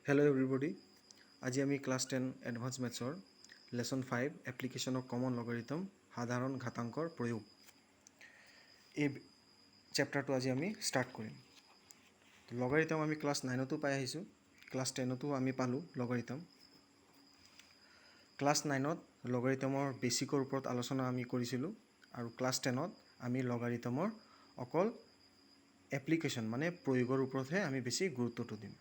Hello everybody. আজি আমি class 10 advance মেথছৰ lesson 5 application of common logarithm সাধাৰণ ঘাতাংকৰ প্ৰয়োগ এই চেপ্টাৰটো আজি আমি ষ্টাৰ্ট কৰিম। লগাৰিথম আমি ক্লাছ 9তো পাই আহিছোঁ, ক্লাছ 10তো আমি পালোঁ লগাৰিথম। ক্লাছ 9ত লগাৰিথমৰ বেচিকৰ ওপৰত আলোচনা আমি কৰিছিলোঁ আৰু ক্লাছ 10ত আমি লগাৰিথমৰ অকল এপ্লিকেশন মানে প্ৰয়োগৰ ওপৰতহে আমি বেছি গুৰুত্বটো দিম।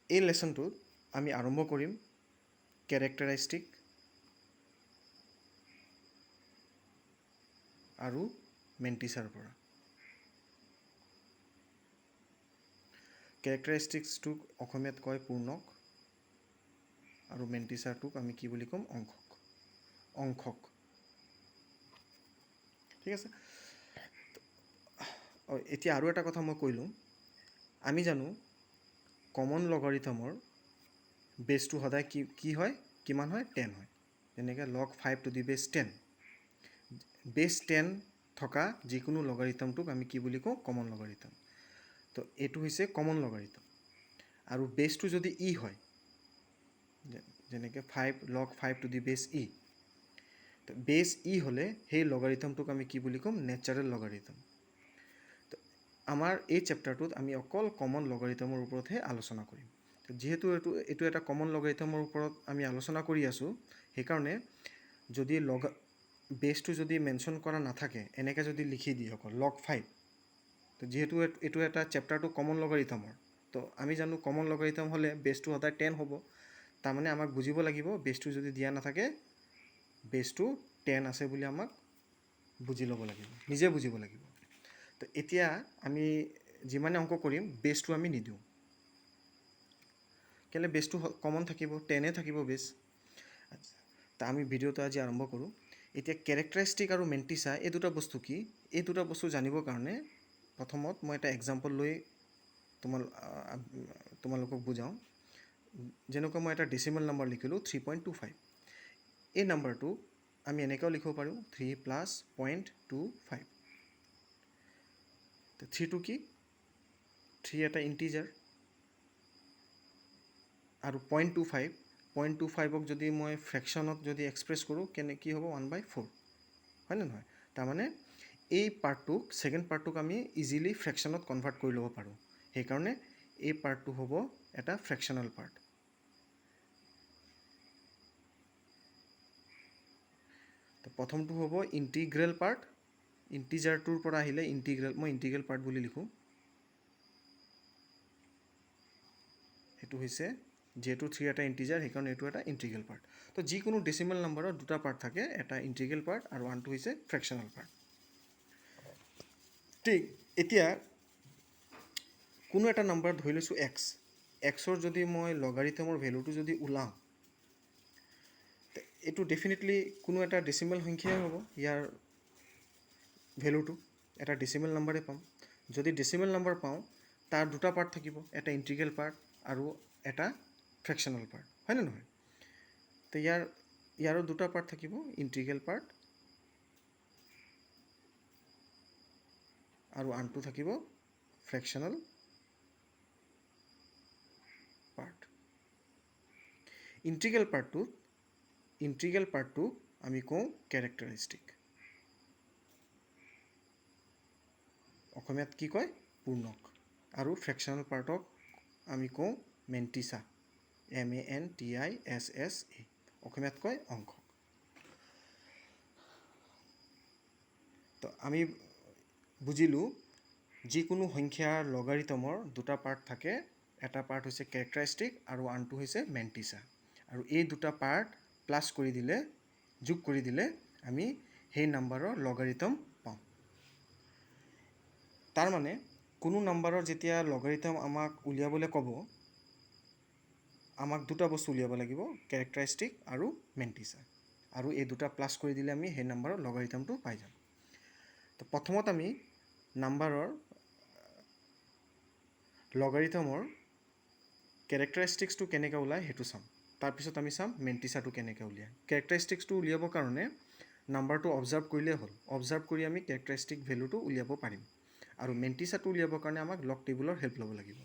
এই লেসনটোত আমি আৰম্ভ কৰিম কেৰেক্টাৰিষ্টিক আৰু মেণ্টিছাৰ পৰা। কেৰেক্টাৰিষ্টিক্সটোক অসমীয়াত কয় পূৰ্ণক আৰু মেণ্টিছাৰটোক আমি কি বুলি ক'ম? অংশক। ঠিক আছে। এতিয়া আৰু এটা কথা মই কৈ লওঁ, আমি জানো কমন লগাৰিথমৰ বেছটো সদায় কি হয়, কিমান হয়? 10 হয়। যেনেকৈ log 5 to the base 10। বেছ 10 থকা যিকোনো লগাৰিথমটোক আমি কি বুলি কওঁ? কমন লগাৰিথম। তো এইটো হৈছে কমন লগাৰিথম। আৰু বেছটো যদি ই হয়, যেনেকৈ log 5 to the base e, তো বেছ ই হ'লে সেই লগাৰিথমটোক আমি কি বুলি ক'ম? নেচাৰেল লগাৰিথম। তো আমাৰ এই চেপ্টাৰটোত আমি অকল কমন লগাৰিথমৰ ওপৰতহে আলোচনা কৰিম। যিহেতু এইটো এটা কমন লগাৰিথমৰ ওপৰত আমি আলোচনা কৰি আছোঁ, সেইকাৰণে যদি বেছটো যদি মেনশ্যন কৰা নাথাকে, এনেকৈ যদি লিখি দিয়ে অকল log 5, তো যিহেতু এইটো এটা চেপ্টাৰটো কমন লগাৰিথমৰ, তো আমি জানো কমন লগাৰিথম হ'লে বেছটো সদায় 10 হ'ব। তাৰমানে আমাক বুজিব লাগিব বেছটো যদি দিয়া নাথাকে, বেছটো 10 আছে বুলি আমাক বুজি ল'ব লাগিব, নিজে বুজিব লাগিব। তো এতিয়া আমি যিমানে অংক কৰিম বেছটো আমি নিদিওঁ, কেলৈ? বেছটো কমন থাকিব, 10 থাকিব বেছ। তা আমি ভিডিঅ'টো আজি আৰম্ভ কৰোঁ। এতিয়া কেৰেক্টাৰিষ্টিক আৰু মেণ্টিছা এই দুটা বস্তু কি? এই দুটা বস্তু জানিবৰ কাৰণে প্ৰথমত মই এটা এক্সাম্পল লৈ তোমালোকক বুজাওঁ। যেনেকৈ মই এটা ডেচিমেল নাম্বাৰ লিখিলোঁ 3.25। এই নাম্বাৰটো আমি এনেকৈও লিখিব পাৰোঁ 3 + 0.25। তো 3টো কি? 3 এটা ইণ্টিজাৰ আৰু 0.25ক যদি মই ফ্ৰেকশ্যনত যদি এক্সপ্ৰেছ কৰোঁ কি হ'ব? 1/4, হয়নে নহয়? তাৰমানে এই পাৰ্টটোক, ছেকেণ্ড পাৰ্টটোক আমি ইজিলি ফ্ৰেকশ্যনত কনভাৰ্ট কৰি ল'ব পাৰোঁ। সেইকাৰণে এই পাৰ্টটো হ'ব এটা ফ্ৰেকশ্যনেল পাৰ্ট। তো প্ৰথমটো হ'ব ইণ্টিগ্ৰেল পাৰ্ট। ইণ্টিজাৰটোৰ পৰা আহিলে ইণ্টিগ্ৰেল, মই ইণ্টিগ্ৰেল পাৰ্ট বুলি লিখোঁ। সেইটো হৈছে, যিহেতু 3 এটা ইণ্টিজাৰ, সেইকাৰণে এইটো এটা ইণ্টিগ্ৰেল পাৰ্ট। তো যিকোনো ডেচিমেল নাম্বাৰৰ দুটা পাৰ্ট থাকে, এটা ইণ্টিগ্ৰেল পাৰ্ট আৰু আনটো হৈছে ফ্ৰেকশ্যনেল পাৰ্ট। ঠিক এতিয়া কোনো এটা নাম্বাৰ ধৰি লৈছোঁ এক্সৰ যদি মই লগাৰিথমৰ ভেলুটো যদি ওলাওঁ, এইটো ডেফিনেটলি কোনো এটা ডেচিমেল সংখ্যাই হ'ব। ইয়াৰ ভেলুটো এটা ডেচিমেল নাম্বাৰে পাম। যদি ডেচিমেল নাম্বাৰ পাওঁ, তাৰ দুটা পাৰ্ট থাকিব, এটা ইণ্টিগ্ৰেল পাৰ্ট আৰু এটা ফ্ৰেকশ্যনেল পাৰ্ট, হয়নে নহয়? তো ইয়াৰো দুটা পাৰ্ট থাকিব, ইণ্টিগ্ৰেল পাৰ্ট আৰু আনটো থাকিব ফ্ৰেকশ্যনেল পাৰ্ট। ইণ্টিগ্ৰেল পাৰ্টটো আমি কওঁ কেৰেক্টাৰিষ্টিক। অসমীয়াত কি কয়? পূৰ্ণক। আৰু ফ্ৰেকশ্যনেল পাৰ্টক আমি কওঁ মেণ্টিছা, MENTISSA। অসমীয়াত কয় অংশক। তো আমি বুজিলোঁ যিকোনো সংখ্যাৰ লগাৰিথমৰ দুটা পাৰ্ট থাকে, এটা পাৰ্ট হৈছে কেৰেক্টাৰিষ্টিক আৰু আনটো হৈছে মেণ্টিছা। আৰু এই দুটা পাৰ্ট প্লাছ কৰি দিলে, যোগ কৰি দিলে আমি সেই নাম্বাৰৰ লগাৰিথম পাওঁ। তাৰমানে কোনো নাম্বাৰৰ যেতিয়া লগাৰিথম আমাক উলিয়াবলৈ ক'ব, আমাক দুটা বস্তু উলিয়াব লাগিব, কেৰেক্টাৰিষ্টিক আৰু মেণ্টিছা। আৰু এই দুটা প্লাছ কৰি দিলে আমি সেই নাম্বাৰৰ লগাৰিথমটো পাই যাম। তো প্ৰথমত আমি নাম্বাৰৰ লগাৰিথমৰ কেৰেক্টাৰিষ্টিক্সটো কেনেকৈ ওলায় সেইটো চাম। তাৰপিছত আমি চাম মেণ্টিছাটো কেনেকৈ উলিয়ায়। কেৰেক্টাৰিষ্টিক্সটো উলিয়াবৰ কাৰণে নাম্বাৰটো অবজাৰ্ভ কৰিলেই হ'ল। অবজাৰ্ভ কৰি আমি কেৰেক্টাৰিষ্টিক ভেলুটো উলিয়াব পাৰিম। আৰু মেণ্টিছাটো উলিয়াবৰ কাৰণে আমাক লগ টেবুলৰ হেল্প ল'ব লাগিব।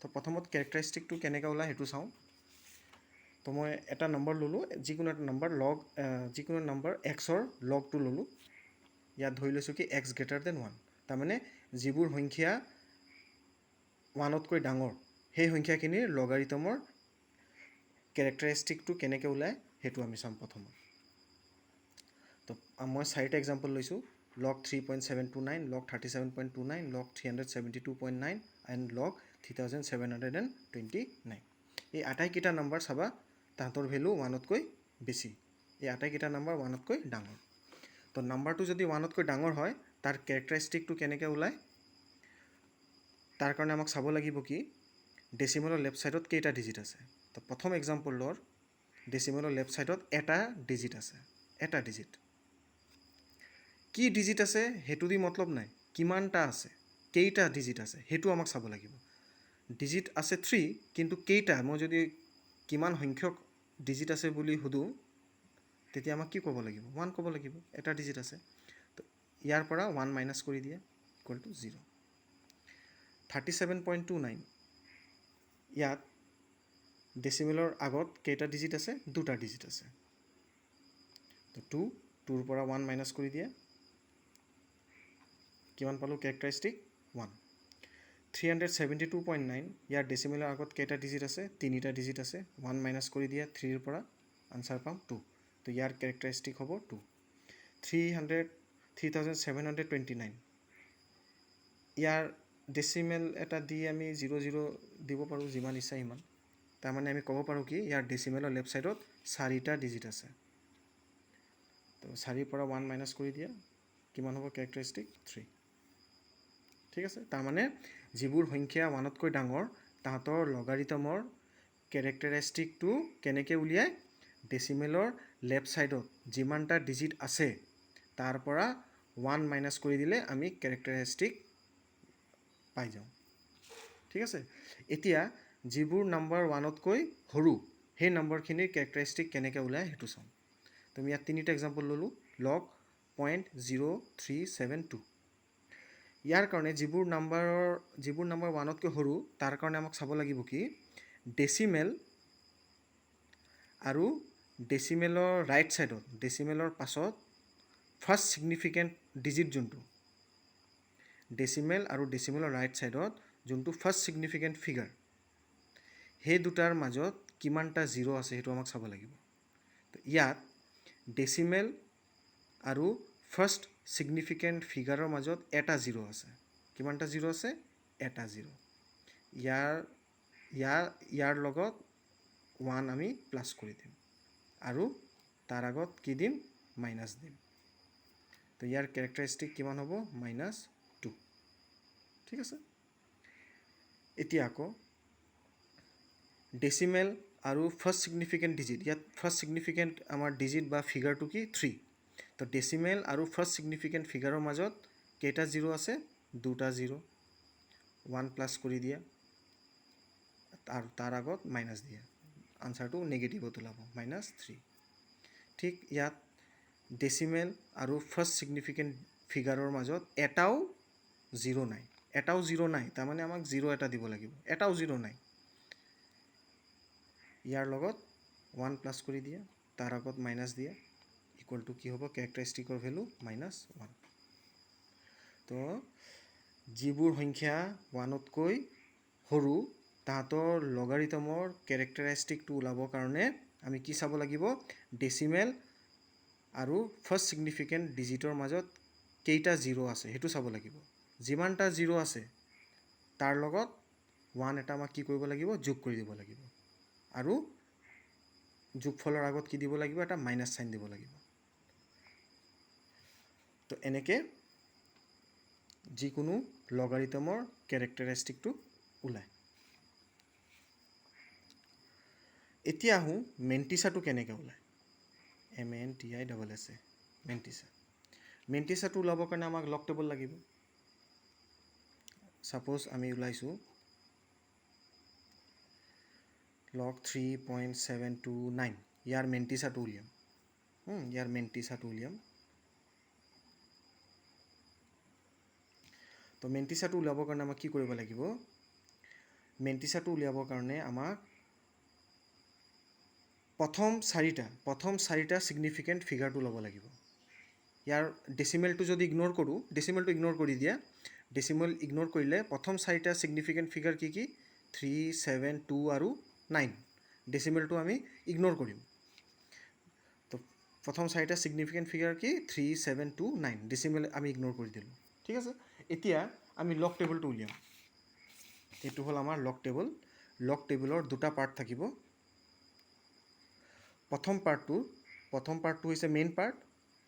তো প্ৰথমত কেৰেক্টাৰিষ্টিকটো কেনেকৈ ওলায় সেইটো চাওঁ। তো মই এটা নম্বৰ ল'লোঁ, যিকোনো এটা নম্বৰ যিকোনো নম্বৰ এক্সৰ লগটো ল'লোঁ। ইয়াত ধৰি লৈছোঁ কি এক্স গ্ৰেটাৰ দেন 1, তাৰমানে যিবোৰ সংখ্যা 1তকৈ ডাঙৰ সেই সংখ্যাখিনিৰ লগাৰিথমৰ কেৰেক্টাৰিষ্টিকটো কেনেকৈ ওলায় সেইটো আমি চাম প্ৰথমত। তো মই 4টা এক্সাম্পল লৈছোঁ, log 3.729, log 37.29, log 372.9 and log 3729। এই আটাইকেইটা নম্বৰ চাবা তাহাঁতৰ ভেলু 1তকৈ বেছি, এই আটাইকেইটা নম্বৰ 1তকৈ ডাঙৰ। তো নাম্বাৰটো যদি 1তকৈ ডাঙৰ হয় তাৰ কেৰেক্টাৰিষ্টিকটো কেনেকৈ ওলায়, তাৰ কাৰণে আমাক চাব লাগিব কি ডেচিমেলৰ লেফ্ট ছাইডত কেইটা ডিজিট আছে। তো প্ৰথম এক্সাম্পলৰ ডেচিমেলৰ লেফ্ট ছাইডত এটা ডিজিট আছে, এটা ডিজিট। কি ডিজিট আছে সেইটো দি মতলব নাই, কিমানটা আছে, কেইটা ডিজিট আছে সেইটো আমাক চাব লাগিব। ডিজিট আছে 3, কিন্তু কেইটা, মই যদি কিমান সংখ্যক ডিজিট আছে বুলি সোধোঁ তেতিয়া আমাক কি ক'ব লাগিব, 1 ক'ব লাগিব, এটা ডিজিট আছে। তো ইয়াৰ পৰা 1 মাইনাছ কৰি দিয়ে ইকুৱেল টু 0। 37.29 ইয়াত ডেচিমেলৰ আগত কেইটা ডিজিট আছে, দুটা ডিজিট আছে। তো 2ৰ পৰা 1 মাইনাছ কৰি দিয়ে, কিমান পালোঁ কেৰেক্টাৰিষ্টিক 1। 372.9 ইয়াৰ ডেচিমেলৰ আগত কেইটা ডিজিট আছে, তিনিটা ডিজিট আছে। 1 মাইনাছ কৰি দিয়ে 3ৰ পৰা, আনচাৰ পাম 2। তো ইয়াৰ কেৰেক্টাৰিষ্টিক হ'ব 2। 3729 ইয়াৰ ডেচিমেল এটা দি আমি 00 দিব পাৰোঁ, যিমান ইচ্ছা সিমান। তাৰমানে আমি ক'ব পাৰোঁ কি ইয়াৰ ডেচিমেলৰ লেফ্ট ছাইডত 4টা ডিজিট আছে। তো 4ৰ পৰা 1 মাইনাছ কৰি দিয়া, কিমান হ'ব কেৰেক্টাৰিষ্টিক 3। ঠিক আছে, তাৰমানে যিবোৰ সংখ্যা 1তকৈ ডাঙৰ তাহাঁতৰ লগাৰিথমৰ কেৰেক্টাৰিষ্টিকটো কেনেকৈ উলিয়ায়, ডেচিমেলৰ লেফ্ট ছাইডত যিমানটা ডিজিট আছে তাৰ পৰা 1 মাইনাছ কৰি দিলে আমি কেৰেক্টাৰিষ্টিক পাই যাওঁ। ঠিক আছে, এতিয়া যিবোৰ নম্বৰ 1তকৈ সৰু সেই নম্বৰখিনিৰ কেৰেক্টাৰিষ্টিক কেনেকৈ ওলায় সেইটো চাওঁ। তো আমি ইয়াত 3টা এক্সাম্পল ল'লোঁ, log 0.0372। ইয়াৰ কাৰণে যিবোৰ নম্বৰ 1তকৈ সৰু তাৰ কাৰণে আমাক চাব লাগিব কি ডেচিমেল আৰু ডেচিমেলৰ ৰাইট ছাইডত, ডেচিমেলৰ পাছত ফাৰ্ষ্ট ছিগনিফিকেণ্ট ডিজিট যোনটো, ডেচিমেল আৰু ডেচিমেলৰ ৰাইট ছাইডত যোনটো ফাৰ্ষ্ট ছিগনিফিকেণ্ট ফিগাৰ, সেই দুটাৰ মাজত কিমানটা 0 আছে সেইটো আমাক চাব লাগিব। তো ইয়াত ডেচিমেল আৰু ফাৰ্ষ্ট ছিগনিফিকেণ্ট ফিগাৰৰ মাজত এটা 0 আছে। কিমানটা 0 আছে, এটা 0। ইয়াৰ লগত 1 আমি প্লাছ কৰি দিম আৰু তাৰ আগত কি দিম, মাইনাছ দিম। তো ইয়াৰ কেৰেক্টাৰিষ্টিক কিমান হ'ব, -2। ঠিক আছে, এতিয়া আকৌ ডেচিমেল আৰু ফাৰ্ষ্ট ছিগনিফিকেণ্ট ডিজিট, ইয়াত ফাৰ্ষ্ট ছিগনিফিকেণ্ট আমাৰ ডিজিট বা ফিগাৰটো কি 3। তো ডেচিমেল আৰু ফাৰ্ষ্ট ছিগনিফিকেণ্ট ফিগাৰৰ মাজত কেইটা 0 আছে, দুটা 0। 1 প্লাছ কৰি দিয়া আৰু তাৰ আগত মাইনাছ দিয়া, আনচাৰটো নেগেটিভত ওলাব, -3। ঠিক ইয়াত ডেচিমেল আৰু ফাৰ্ষ্ট ছিগনিফিকেণ্ট ফিগাৰৰ মাজত এটাও 0 নাই, এটাও 0 নাই, তাৰমানে আমাক 0 এটা দিব লাগিব, এটাও 0 নাই। ইয়াৰ লগত 1 প্লাছ কৰি দিয়া, তাৰ আগত মাইনাছ দিয়া, ইকুৱেল টু কি হ'ব কেৰেক্টাৰিষ্টিকৰ ভেলু -1। তো যিবোৰ সংখ্যা 1তকৈ সৰু তাহাঁতৰ লগাৰিথমৰ কেৰেক্টাৰিষ্টিকটো ওলাবৰ কাৰণে আমি কি চাব লাগিব, ডেচিমেল আৰু ফাৰ্ষ্ট ছিগনিফিকেণ্ট ডিজিটৰ মাজত কেইটা 0 আছে সেইটো চাব লাগিব। যিমানটা 0 আছে তাৰ লগত 1 এটা আমাক কি কৰিব লাগিব, যোগ কৰি দিব লাগিব, আৰু যোগফলৰ আগত কি দিব লাগিব, এটা মাইনাছ চাইন দিব লাগিব। তো এনেকৈ যিকোনো লগাৰিথমৰ কেৰেক্টাৰিষ্টিকটো ওলায়। এতিয়া আহোঁ মেণ্টিছাটো কেনেকৈ ওলায়, MENTISA, মেণ্টিছা। মেণ্টিছাটো ওলাবৰ কাৰণে আমাক লগ টেবল লাগিব। ছাপ'জ আমি ওলাইছোঁ log 3.729, ইয়াৰ মেণ্টিছাটো উলিয়াম। তো মেণ্টিছাটো ওলাবৰ কাৰণে আমাক কি কৰিব লাগিব, মেণ্টিছাটো উলিয়াবৰ কাৰণে আমাক প্ৰথম চাৰিটা ছিগনিফিকেণ্ট ফিগাৰটো ল'ব লাগিব। ইয়াৰ ডেচিমেলটো যদি ইগন'ৰ কৰোঁ, ডেচিমেলটো ইগন'ৰ কৰি দিয়া, ডেচিমেল ইগন'ৰ কৰিলে প্ৰথম চাৰিটা ছিগনিফিকেণ্ট ফিগাৰ কি 3, 7, 2 আৰু 9। ডেচিমেলটো আমি ইগন'ৰ কৰিম। তো প্ৰথম চাৰিটা ছিগনিফিকেণ্ট ফিগাৰ 3, 7, 2, 9। ডেচিমেল আমি ইগন'ৰ কৰি দিলোঁ। ঠিক আছে, এতিয়া আমি লগ টেবুলটো উলিয়াম। এইটো হ'ল আমাৰ লগ টেবুল। লগ টেবুলৰ দুটা পাৰ্ট থাকিব। প্ৰথম পাৰ্টটো হৈছে মেইন পাৰ্ট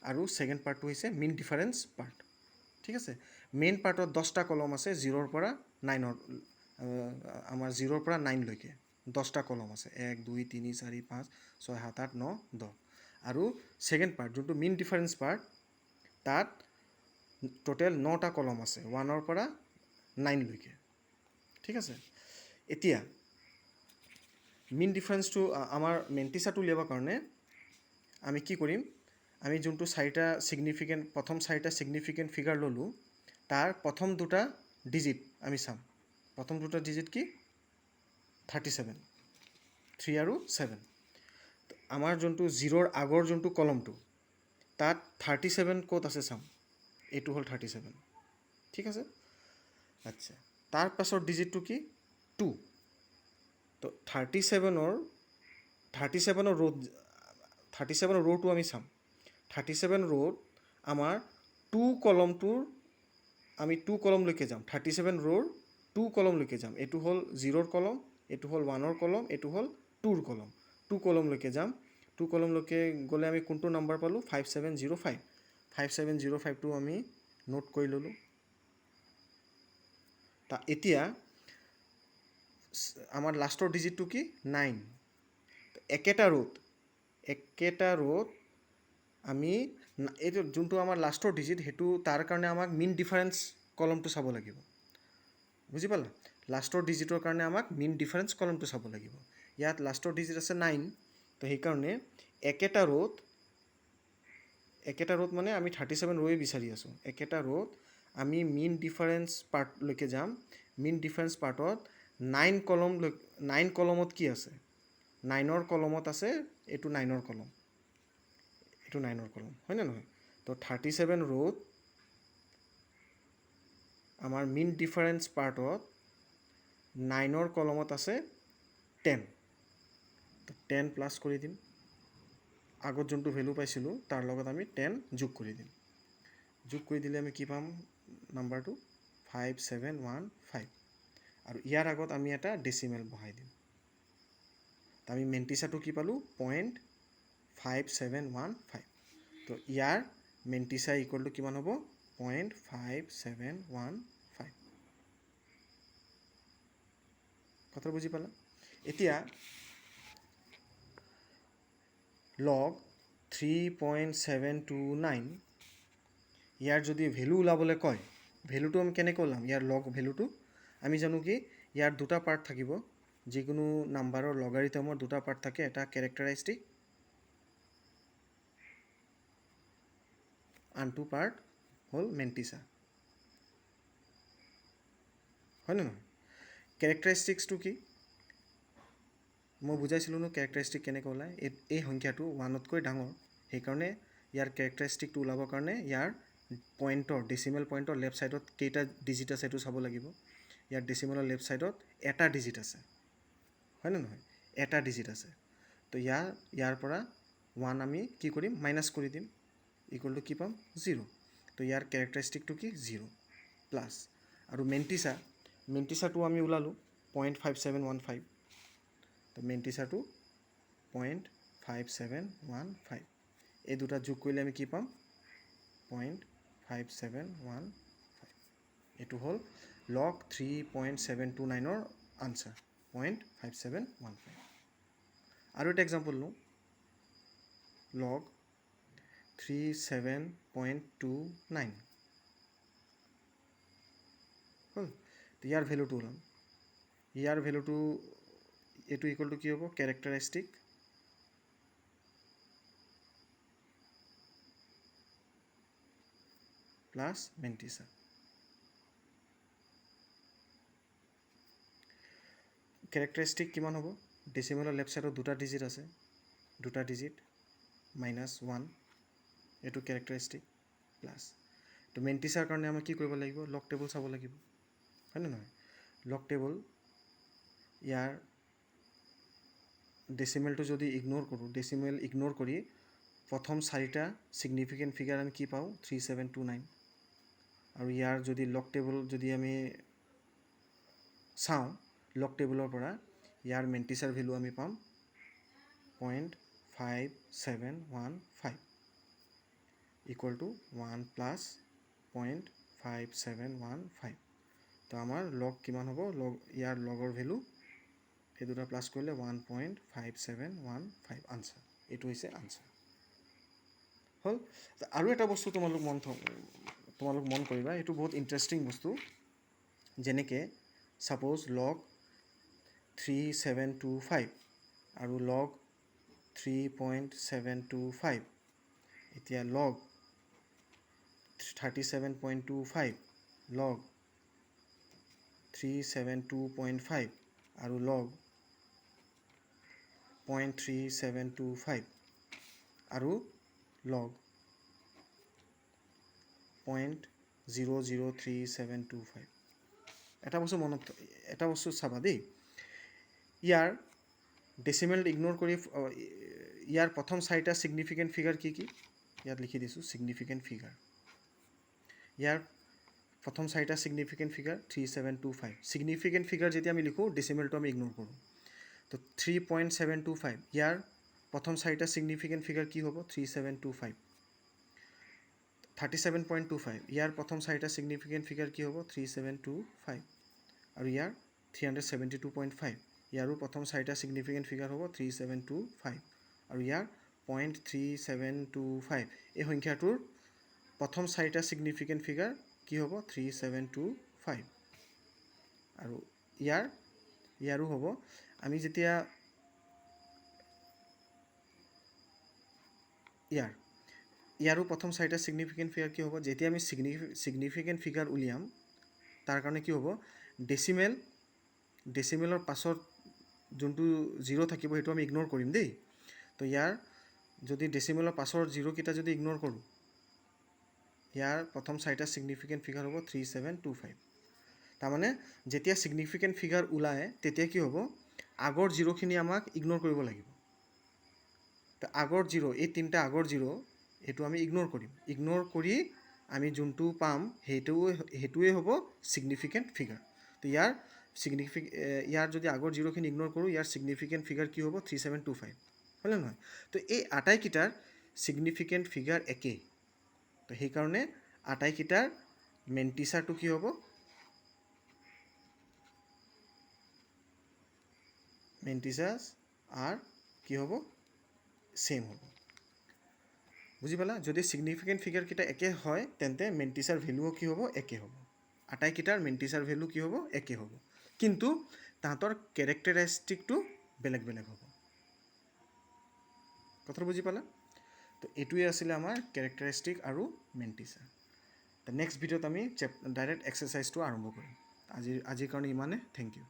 আৰু ছেকেণ্ড পাৰ্টটো হৈছে মিন ডিফাৰেঞ্চ পাৰ্ট। ঠিক আছে, মেইন পাৰ্টত 10টা কলম আছে, 0ৰ পৰা 9ৰ, আমাৰ 0ৰ পৰা 9লৈকে 10টা কলম আছে। 1, 2, 3, 4, 5, 6, 7, 8, 9, 10। আৰু ছেকেণ্ড পাৰ্ট যোনটো মিন ডিফাৰেঞ্চ পাৰ্ট, তাত টোটেল 9টা কলম আছে, 1ৰ পৰা 9লৈকে। ঠিক আছে, এতিয়া মিন ডিফাৰেঞ্চটো আমাৰ মেণ্টিছাটো উলিয়াবৰ কাৰণে আমি কি কৰিম, আমি যোনটো প্ৰথম চাৰিটা ছিগনিফিকেণ্ট ফিগাৰ ল'লোঁ, তাৰ প্ৰথম দুটা ডিজিট আমি চাম। প্ৰথম দুটা ডিজিট কি 37, 3 আৰু 7। আমাৰ যোনটো 0ৰ আগৰ যোনটো কলমটো, তাত 37 ক'ত আছে চাম। এইটো হ'ল 37। ঠিক আছে, আচ্ছা, তাৰ পাছৰ ডিজিটটো কি 2। তো 37ৰ ৰ'টো আমি চাম। 37 ৰ'ত আমাৰ 2 কলমটোৰ আমি 2 কলমলৈকে যাম। 37 ৰ'ৰ 2 কলমলৈকে যাম। এইটো হ'ল 0ৰ কলম, এইটো হ'ল 1ৰ কলম, এইটো হ'ল 2ৰ কলম। 2 কলমলৈকে যাম। 2 কলমলৈকে গ'লে আমি কোনটো নাম্বাৰ পালোঁ, 5705। 5705টো আমি নোট কৰি ল'লোঁ। এতিয়া আমাৰ লাষ্টৰ ডিজিটটো কি 9। একেটা ৰ'ত আমি এইটো যোনটো আমাৰ লাষ্টৰ ডিজিট, সেইটো তাৰ কাৰণে আমাক মিন ডিফাৰেঞ্চ কলমটো চাব লাগিব। বুজি পালা? লাষ্টৰ ডিজিটৰ কাৰণে আমাক মিন ডিফাৰেঞ্চ কলমটো চাব লাগিব। ইয়াত লাষ্টৰ ডিজিট আছে 9, তো সেইকাৰণে একেটা ৰ'ত মানে আমি 37 ৰ'য়ে বিচাৰি আছোঁ। একেটা ৰ'ত আমি মিন ডিফাৰেঞ্চ পাৰ্টলৈকে যাম। মিন ডিফাৰেঞ্চ পাৰ্টত 9 কলমত কি আছে, 9ৰ কলমত আছে, এইটো 9ৰ কলম, এইটো 9ৰ কলম, হয়নে নহয়? তো 37 ৰ'ত আমাৰ মিন ডিফাৰেঞ্চ পাৰ্টত 9ৰ কলমত আছে 10। তো 10 প্লাছ কৰি দিম। আগত যোনটো ভেলু পাইছিলোঁ তাৰ লগত আমি 10 যোগ কৰি দিম। যোগ কৰি দিলে আমি কি পাম, নাম্বাৰটো 5715। আৰু ইয়াৰ আগত আমি এটা ডেচিমেল বহাই দিম। আমি মেণ্টিছাটো কি পালোঁ, 0.5715। তো ইয়াৰ মেণ্টিছা ইকুৱেল টু কিমান হ'ব, 0.5715। কথা বুজি পালা? এতিয়া লগ 3.729, ইয়াৰ যদি ভেলু ওলাবলৈ কয়, ভেলুটো আমি কেনেকৈ ওলাম? ইয়াৰ লগ ভেলুটো আমি জানো কি ইয়াৰ দুটা পাৰ্ট থাকিব। যিকোনো নাম্বাৰৰ লগাৰিথমৰ দুটা পাৰ্ট থাকে, এটা কেৰেক্টাৰিষ্টিক, আনটো পাৰ্ট হ'ল মেণ্টিছা, হয়নে নহয়? কেৰেক্টাৰিষ্টিক্সটো কি মই বুজাইছিলোঁ ন, কেৰেক্টাৰিষ্টিক কেনেকৈ ওলায়। এই সংখ্যাটো 1তকৈ ডাঙৰ, সেইকাৰণে ইয়াৰ কেৰেক্টাৰিষ্টিকটো ওলাবৰ কাৰণে ইয়াৰ ডেচিমেল পইণ্টৰ লেফ্ট ছাইডত কেইটা ডিজিট আছে সেইটো চাব লাগিব। ইয়াৰ ডেচিমেলৰ লেফ্ট ছাইডত এটা ডিজিট আছে, হয়নে নহয়? এটা ডিজিট আছে। তো ইয়াৰ পৰা 1 আমি কি কৰিম, মাইনাছ কৰি দিম, ইকুৱেল টু কি পাম, 0। তো ইয়াৰ কেৰেক্টাৰিষ্টিকটো কি 0 প্লাছ। আৰু মেণ্টিছাটো আমি ওলালোঁ 0.5715। তো মেণ্টিছাটো 0.5715। এই দুটা যোগ কৰিলে আমি কি পাম, 0.5715। এইটো হ'ল লগ 3.729ৰ আনচাৰ, 0.5715। আৰু এটা এক্সাম্পল লওঁ, লগ 37.29 হ'ল। ইয়াৰ ভেলুটো ওলাম। ইয়াৰ ভেলুটো এইটো ইকুৱেল টু কি হ'ব, কেৰেক্টাৰিষ্টিক প্লাছ মেণ্টিছা। কেৰেক্টাৰিষ্টিক কিমান হ'ব ডেচিমেলৰ লেফ্ট ছাইডত দুটা ডিজিট আছে দুটা ডিজিট -1 এইটো কেৰেক্টাৰিষ্টিক প্লাছ তো মেণ্টিছাৰ কাৰণে আমি কি কৰিব লাগিব লগ টেবুল চাব লাগিব হয়নে নহয় লগ টেবুল ইয়াৰ ডেচিমেলটো যদি ইগন'ৰ কৰোঁ ডেচিমেল ইগন'ৰ কৰি প্ৰথম চাৰিটা ছিগনিফিকেণ্ট ফিগাৰ আমি কি পাওঁ 3729 আৰু ইয়াৰ যদি লগ টেবুল যদি আমি চাওঁ লগ টেবুলৰ পৰা ইয়াৰ মেণ্টিছাৰ ভেলু আমি পাম 0.5715 ইকুৱেল টু 1 প্লাছ 0.5715 তো আমাৰ লগ কিমান হ'ব লগ ইয়াৰ লগৰ ভেলু এই দুটা প্লাছ কৰিলে 1.5715 আনচাৰ এইটো হৈছে আনচাৰ হ'ল আৰু এটা বস্তু তোমালোক মন কৰিবা এইটো বহুত ইণ্টাৰেষ্টিং বস্তু যেনেকৈ ছাপ'জ লগ 3725 আৰু লগ 3.725 এতিয়া লগ 37.25 লগ 372.5 আৰু লগ 0.3725 আৰু লগ 0.003725 এটা বস্তু চাবা দেই ইয়াৰ ডেচিমেল ইগন'ৰ কৰি ইয়াৰ প্ৰথম চাৰিটা ছিগনিফিকেণ্ট ফিগাৰ কি কি ইয়াত লিখি দিছোঁ ছিগনিফিকেণ্ট ফিগাৰ ইয়াৰ প্ৰথম চাৰিটা ছিগনিফিকেণ্ট ফিগাৰ 3725 ছিগনিফিকেণ্ট ফিগাৰ যেতিয়া আমি লিখোঁ ডেচিমেলটো আমি ইগন'ৰ কৰোঁ তো 3.725 ইয়াৰ প্ৰথম চাৰিটা ছিগনিফিকেণ্ট ফিগাৰ কি হ'ব 3725 37.25 ইয়াৰ প্ৰথম চাৰিটা ছিগনিফিকেণ্ট ফিগাৰ কি হ'ব 3725 আৰু ইয়াৰ 372.5 ইয়াৰো প্ৰথম চাৰিটা ছিগনিফিকেণ্ট ফিগাৰ হ'ব 3725 আৰু ইয়াৰ 0.3725 এই সংখ্যাটোৰ প্ৰথম চাৰিটা ছিগনিফিকেণ্ট ফিগাৰ কি হ'ব 3725 আৰু ইয়াৰো হ'ব আমি যেতিয়া ইয়াৰো প্ৰথম চাৰিটা ছিগনিফিকেণ্ট ফিগাৰ কি হ'ব যেতিয়া আমি ছিগনিফিকেণ্ট ফিগাৰ উলিয়াম তাৰ কাৰণে কি হ'ব ডেচিমেলৰ পাছত যোনটো 0 থাকিব সেইটো আমি ইগন'ৰ কৰিম দেই তো ইয়াৰ যদি ডেচিমেলৰ পাছৰ 0 কেইটা যদি ইগন'ৰ কৰোঁ ইয়াৰ প্ৰথম চাৰিটা ছিগনিফিকেণ্ট ফিগাৰ হ'ব 3725 তাৰমানে যেতিয়া ছিগনিফিকেণ্ট ফিগাৰ ওলায় তেতিয়া কি হ'ব আগৰ 0খিনি আমাক ইগন'ৰ কৰিব লাগিব তো আগৰ 0 এই তিনিটা আগৰ 0 এইটো আমি ইগন'ৰ কৰিম ইগন'ৰ কৰি আমি যোনটো পাম সেইটোৱে হ'ব ছিগনিফিকেণ্ট ফিগাৰ তো ইয়াৰ যদি আগৰ 0খিনি ইগন'ৰ কৰোঁ ইয়াৰ ছিগনিফিকেণ্ট ফিগাৰ কি হ'ব 3725 হয়নে নহয় তো এই আটাইকেইটাৰ ছিগনিফিকেণ্ট ফিগাৰ একেই তো সেইকাৰণে আটাইকেইটাৰ মেণ্টিছাৰটো কি হ'ব মেণ্টিছাৰ আৰ কি হ'ব ছেম হ'ব বুজি পালা যদি ছিগনিফিকেণ্ট ফিগাৰকেইটা একে হয় তেন্তে মেণ্টিছাৰ ভেলুও কি হ'ব একে হ'ব আটাইকেইটাৰ মেণ্টিছাৰ ভেলু কি হ'ব একে হ'ব কিন্তু তাহাঁতৰ কেৰেক্টাৰিষ্টিকটো বেলেগ বেলেগ হ'ব কথাটো বুজি পালা তো এইটোৱে আছিলে আমাৰ কেৰেক্টাৰিষ্টিক আৰু মেণ্টিছাৰ নেক্সট ভিডিঅ'ত আমি ডাইৰেক্ট এক্সাৰচাইজটো আৰম্ভ কৰিম আজিৰ কাৰণে ইমানে থেংক ইউ